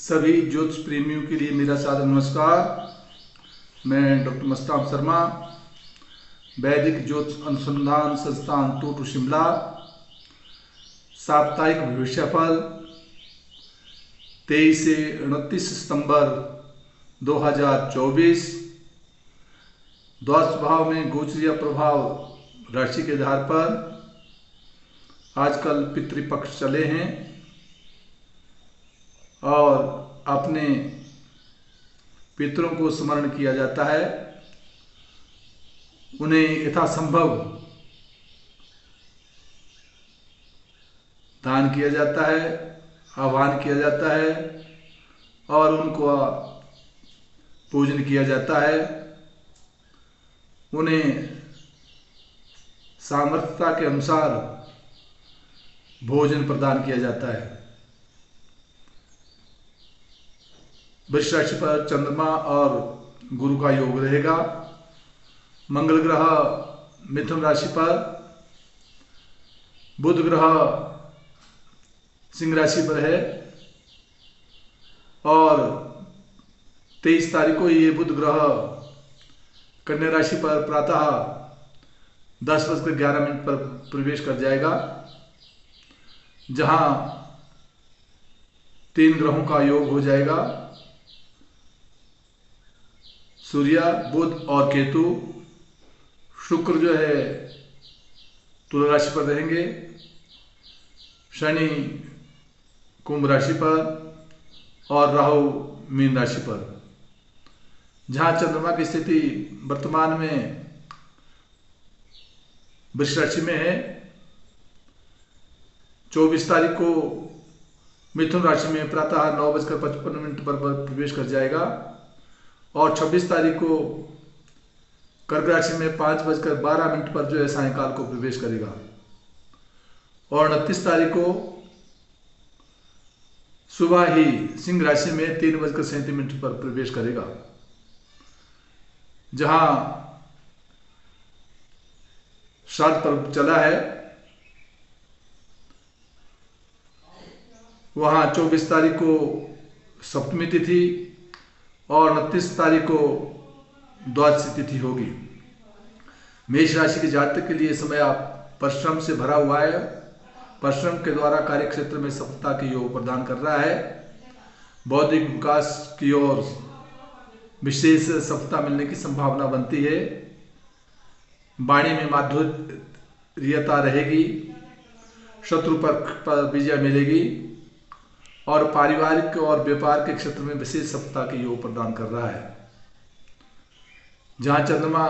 सभी ज्योतिष प्रेमियों के लिए मेरा सादर नमस्कार। मैं डॉक्टर मस्ताब शर्मा, वैदिक ज्योतिष अनुसंधान संस्थान टूटू शिमला। साप्ताहिक भविष्यफल 23 से 29 सितंबर 2024। द्वादश भाव में गोचरीय प्रभाव राशि के आधार पर। आजकल पितृपक्ष चले हैं और अपने पितरों को स्मरण किया जाता है, उन्हें यथासंभव दान किया जाता है, आह्वान किया जाता है और उनको पूजन किया जाता है। उन्हें सामर्थ्यता के अनुसार भोजन प्रदान किया जाता है। वृष राशि पर चंद्रमा और गुरु का योग रहेगा। मंगल ग्रह मिथुन राशि पर, बुध ग्रह सिंह राशि पर है और 23 तारीख को ये बुध ग्रह कन्या राशि पर प्रातः 10:11 पर प्रवेश कर जाएगा, जहां 3 ग्रहों का योग हो जाएगा। सूर्य, बुध और केतु। शुक्र जो है तुला राशि पर रहेंगे, शनि कुंभ राशि पर और राहु मीन राशि पर। जहां चंद्रमा की स्थिति वर्तमान में वृष राशि में है। 24 तारीख को मिथुन राशि में प्रातः 9:55 पर प्रवेश कर जाएगा और 26 तारीख को कर्क राशि में 5:12 पर जो है सायंकाल को प्रवेश करेगा और 29 तारीख को सुबह ही सिंह राशि में 3:37 पर प्रवेश करेगा, जहां श्राद्ध पर्व चला है। वहां 24 तारीख को सप्तमी तिथि और 29 तारीख को द्वादशी तिथि होगी। मेष राशि के जातक के लिए समय आप परिश्रम से भरा हुआ है। परिश्रम के द्वारा कार्य क्षेत्र में सफलता के योग प्रदान कर रहा है। बौद्धिक विकास की ओर विशेष सफलता मिलने की संभावना बनती है। वाणी में माधुर्यता रहेगी, शत्रु पर विजय मिलेगी और पारिवारिक और व्यापार के क्षेत्र में विशेष सफलता के योग प्रदान कर रहा है। जहां चंद्रमा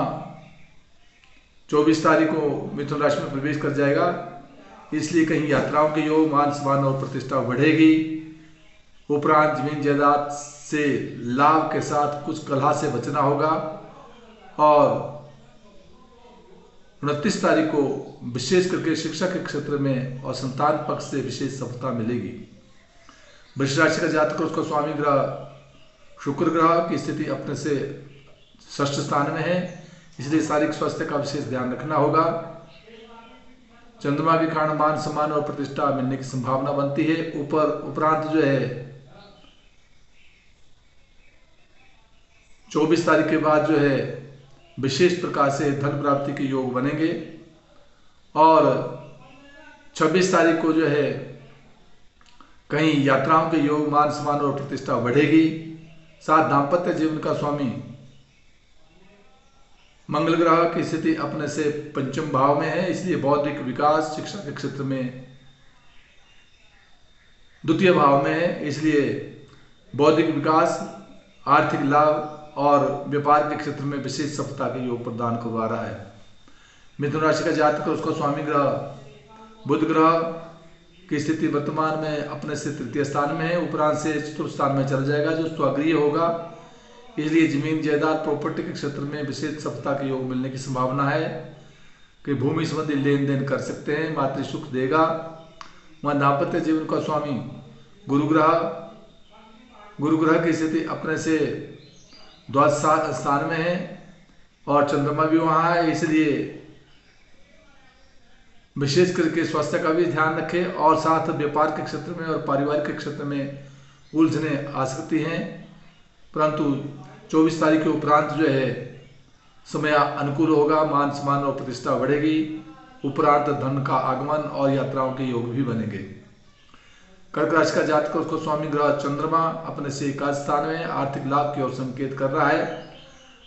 24 तारीख को मिथुन राशि में प्रवेश कर जाएगा, इसलिए कहीं यात्राओं के योग, मान सम्मान और प्रतिष्ठा बढ़ेगी। उपरांत जमीन जायदाद से लाभ के साथ कुछ कलह से बचना होगा और 29 तारीख को विशेष करके शिक्षा के क्षेत्र में और संतान पक्ष से विशेष सफलता मिलेगी। वृष राशि का जातक, उसका स्वामी ग्रह शुक्र ग्रह की स्थिति अपने से षष्ठ स्थान में है, इसलिए शारीरिक स्वास्थ्य का विशेष ध्यान रखना होगा। चंद्रमा के कारण मान सम्मान और प्रतिष्ठा मिलने की संभावना बनती है। उपरांत जो है 24 तारीख के बाद जो है विशेष प्रकार से धन प्राप्ति के योग बनेंगे और 26 तारीख को जो है कहीं यात्राओं के योग, मान सम्मान और प्रतिष्ठा बढ़ेगी। साथ दाम्पत्य जीवन का स्वामी मंगल ग्रह की स्थिति अपने से पंचम भाव में है, इसलिए बौद्धिक विकास शिक्षा के क्षेत्र में द्वितीय भाव में है, इसलिए बौद्धिक विकास, आर्थिक लाभ और व्यापार के क्षेत्र में विशेष सफलता के योग प्रदान करवा रहा है। मिथुन राशि का जातक, उसका स्वामी ग्रह बुध ग्रह की स्थिति वर्तमान में अपने से तृतीय स्थान में है, उपरांत से चतुर्थ स्थान में चल जाएगा जो स्वगृह होगा, इसलिए जमीन जायदाद प्रॉपर्टी के क्षेत्र में विशेष सफलता के योग मिलने की संभावना है कि भूमि संबंधी लेन देन कर सकते हैं, मातृ सुख देगा। वहाँ दाम्पत्य जीवन का स्वामी गुरु ग्रह की स्थिति अपने से द्वादश स्थान में है और चंद्रमा भी वहाँ है, इसलिए विशेष करके स्वास्थ्य का भी ध्यान रखें और साथ व्यापार के क्षेत्र में और पारिवारिक के क्षेत्र में उलझने आ सकती हैं, परंतु 24 तारीख के उपरांत जो है समय अनुकूल होगा, मान सम्मान और प्रतिष्ठा बढ़ेगी। उपरांत धन का आगमन और यात्राओं के योग भी बनेंगे। कर्क राशि का जातक, उसको स्वामी ग्रह चंद्रमा अपने से एकादश स्थान में आर्थिक लाभ की ओर संकेत कर रहा है,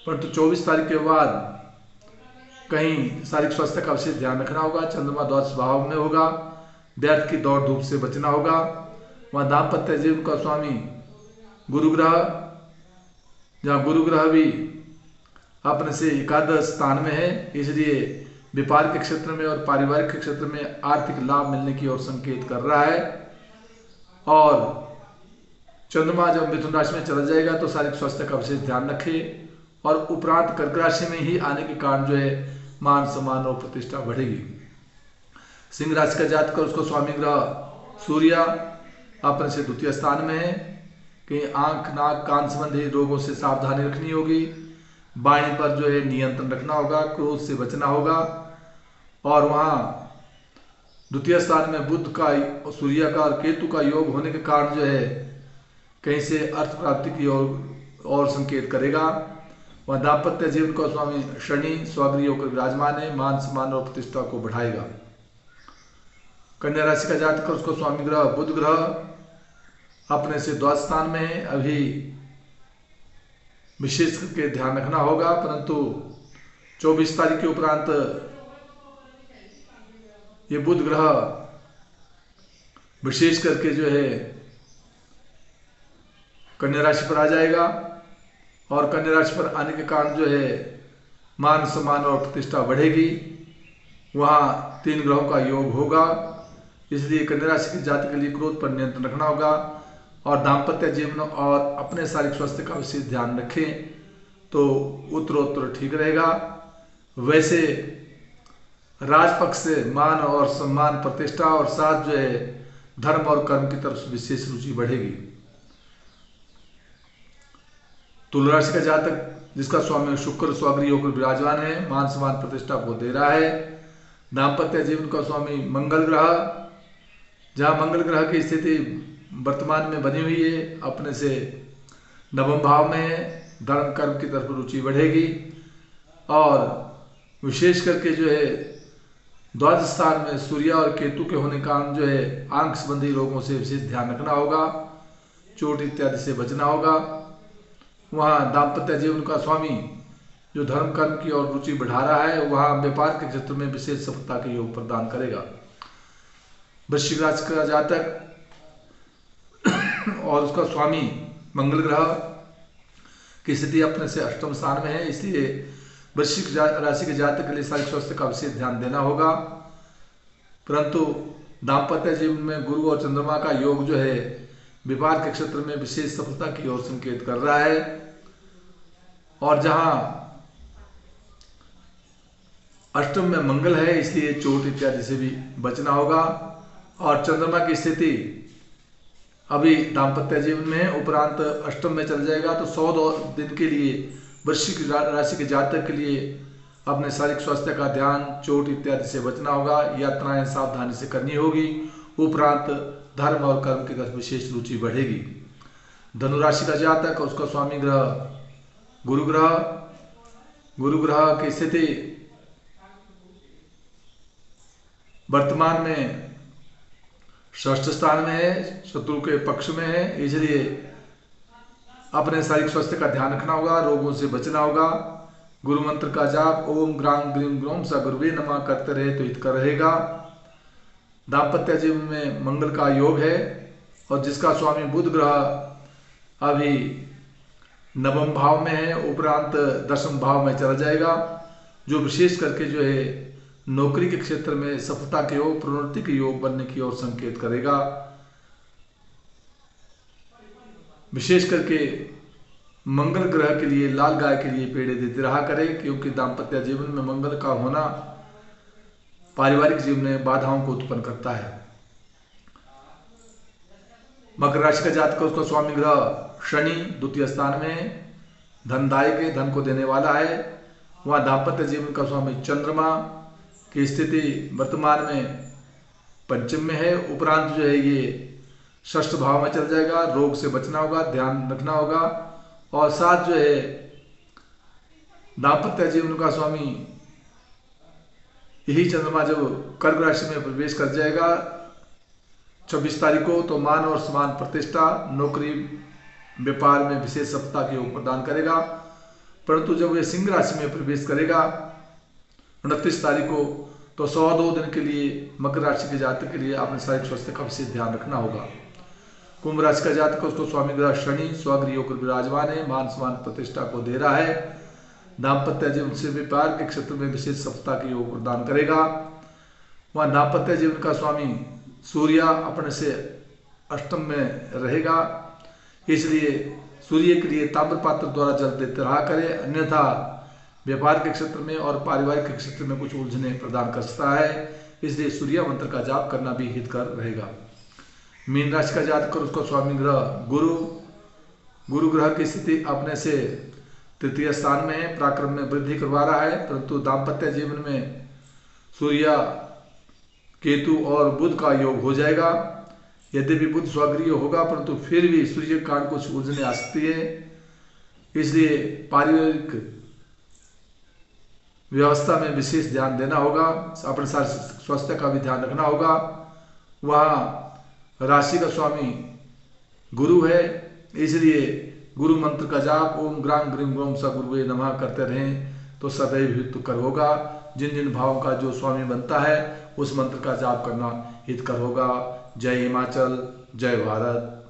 परंतु 24 तारीख के बाद कहीं शारीरिक स्वास्थ्य का विशेष ध्यान रखना होगा। चंद्रमा द्वादश भाव में होगा, व्यर्थ की दौड़ धूप से बचना होगा। वहाँ दाम्पत्य जीवन का स्वामी गुरु ग्रह, जहाँ गुरु ग्रह भी अपने से एकादश स्थान में है, इसलिए व्यापार के क्षेत्र में और पारिवारिक के क्षेत्र में आर्थिक लाभ मिलने की ओर संकेत कर रहा है। और चंद्रमा जब मिथुन राशि में चला जाएगा तो शारीरिक स्वास्थ्य का विशेष ध्यान रखें, और उपरांत कर्क राशि में ही आने के कारण जो है मान सम्मान और प्रतिष्ठा बढ़ेगी। सिंह राशि का जातक, उसको स्वामी ग्रह सूर्य अपने से द्वितीय स्थान में है। कहीं आंख नाक कान संबंधी रोगों से सावधानी रखनी होगी, वाणी पर जो है नियंत्रण रखना होगा, क्रोध से बचना होगा। और वहाँ द्वितीय स्थान में बुध का, सूर्य का और केतु का योग होने के कारण जो है कहीं से अर्थ प्राप्ति की ओर संकेत करेगा। वह दाम्पत्य जीवन का स्वामी शनि स्वगृह होकर विराजमान है, मान सम्मान और प्रतिष्ठा को बढ़ाएगा। कन्या राशि का जातक, उसको स्वामी ग्रह बुध ग्रह अपने से द्वादश स्थान में है। अभी विशेष करके ध्यान रखना होगा, परंतु 24 तारीख के उपरांत ये बुध ग्रह विशेष करके जो है कन्या राशि पर आ जाएगा, और कन्या राशि पर आने के कारण जो है मान सम्मान और प्रतिष्ठा बढ़ेगी। वहाँ 3 ग्रहों का योग होगा, इसलिए कन्या राशि के जातक के लिए क्रोध पर नियंत्रण रखना होगा, और दाम्पत्य जीवन और अपने शारीरिक स्वास्थ्य का विशेष ध्यान रखें तो उत्तरोत्तर ठीक रहेगा। वैसे राजपक्ष से मान और सम्मान, प्रतिष्ठा और साथ जो है धर्म और कर्म की तरफ विशेष रुचि बढ़ेगी। तुला राशि का जातक, जिसका स्वामी शुक्र स्वगृह होकर विराजमान है, मान सम्मान प्रतिष्ठा को दे रहा है। दाम्पत्य जीवन का स्वामी मंगल ग्रह, जहाँ मंगल ग्रह की स्थिति वर्तमान में बनी हुई है, अपने से नवम भाव में है, धर्म कर्म की तरफ रुचि बढ़ेगी। और विशेष करके जो है द्वादश स्थान में सूर्य और केतु के होने के कारण जो है आंख संबंधी रोगों से विशेष ध्यान रखना होगा, चोट इत्यादि से बचना होगा। वहाँ दाम्पत्य जीवन का स्वामी जो धर्म कर्म की ओर रुचि बढ़ा रहा है, वहाँ व्यापार के क्षेत्र में विशेष सफलता के योग प्रदान करेगा। वृश्चिक राशि का जातक और उसका स्वामी मंगल ग्रह की स्थिति अपने से अष्टम स्थान में है, इसलिए वृश्चिक राशि के जातक के लिए शारीरिक स्वास्थ्य का विशेष ध्यान देना होगा। परंतु दाम्पत्य जीवन में गुरु और चंद्रमा का योग जो है व्यापार के क्षेत्र में विशेष सफलता की ओर संकेत कर रहा है। और जहां अष्टम में मंगल है, इसलिए चोट इत्यादि से भी बचना होगा। और चंद्रमा की स्थिति अभी दाम्पत्य जीवन में उपरांत अष्टम में चल जाएगा, तो 100 दिन के लिए वृश्चिक राशि के जातक के लिए अपने शारीरिक स्वास्थ्य का ध्यान, चोट इत्यादि से बचना होगा, यात्राएं सावधानी से करनी होगी। उपरांत धर्म और कर्म की तरफ विशेष रुचि बढ़ेगी। धनु राशि का जातक, उसका स्वामी ग्रह गुरु ग्रह की स्थिति वर्तमान में षष्ठ स्थान में है, शत्रु के पक्ष में है, इसलिए अपने शारीरिक स्वास्थ्य का ध्यान रखना होगा, रोगों से बचना होगा। गुरु मंत्र का जाप ओम ग्राम ग्रीम ग्रोम सा गुरुवे नमः करते रहे तो हित रहेगा। दाम्पत्य जीवन में मंगल का योग है, और जिसका स्वामी बुध ग्रह अभी नवम भाव में है, उपरांत दशम भाव में चला जाएगा, जो विशेष करके जो है नौकरी के क्षेत्र में सफलता के योग, प्रोन्नति के योग बनने की ओर संकेत करेगा। विशेष करके मंगल ग्रह के लिए लाल गाय के लिए पेड़े देते रहा करें, क्योंकि दाम्पत्य जीवन में मंगल का होना पारिवारिक जीवन में बाधाओं को उत्पन्न करता है। मकर राशि का जातक, उसका स्वामी ग्रह शनि द्वितीय स्थान में धनदायक है, धन को देने वाला है। वहाँ दाम्पत्य जीवन का स्वामी चंद्रमा की स्थिति वर्तमान में पंचम में है, उपरांत जो है ये षष्ठ भाव में चल जाएगा। रोग से बचना होगा, ध्यान रखना होगा। और साथ जो है दाम्पत्य जीवन का स्वामी यही चंद्रमा जब कर्क राशि में प्रवेश कर जाएगा 26 तारीख को, तो मान और समान प्रतिष्ठा, नौकरी व्यापार में विशेष सफलता के योग प्रदान करेगा। परंतु जब यह सिंह राशि में प्रवेश करेगा 29 तारीख को, तो 102 दिन के लिए मकर राशि के जातक के लिए अपने शारीरिक स्वास्थ्य का विशेष ध्यान रखना होगा। कुंभ राशि का जातक, उसको स्वामी ग्रह शनि स्वगृह होकर विराजमान है, मान सम्मान प्रतिष्ठा को दे रहा है। दाम्पत्य जीवन से व्यापार के क्षेत्र में विशेष सफलता के योग प्रदान करेगा। वह दाम्पत्य जीवन का स्वामी सूर्य अपने से अष्टम में रहेगा, इसलिए सूर्य के लिए ताम्र पात्र द्वारा जल देते रहा करे, अन्यथा व्यापार के क्षेत्र में और पारिवारिक के क्षेत्र में कुछ उलझने प्रदान कर सकता है। इसलिए सूर्य मंत्र का जाप करना भी हितकर रहेगा। मीन राशि का जातक, उसको स्वामी ग्रह गुरु ग्रह की स्थिति अपने से तृतीय स्थान में है, पराक्रम में वृद्धि करवा रहा है। परंतु दाम्पत्य जीवन में सूर्य केतु और बुध का योग हो जाएगा। यद्यपि बुध स्वगृह होगा, परंतु फिर भी सूर्य के कारण कुछ उलझने आ सकती है। इसलिए पारिवारिक व्यवस्था में विशेष ध्यान देना होगा, अपने स्वास्थ्य का भी ध्यान रखना होगा। वहाँ राशि का स्वामी गुरु है, इसलिए गुरु मंत्र का जाप ओम ग्राम ग्रीम ग्रोम स गुरुवे नमः करते रहें तो सदैव हितकर होगा। जिन जिन भावों का जो स्वामी बनता है उस मंत्र का जाप करना हितकर होगा। जय हिमाचल, जय भारत।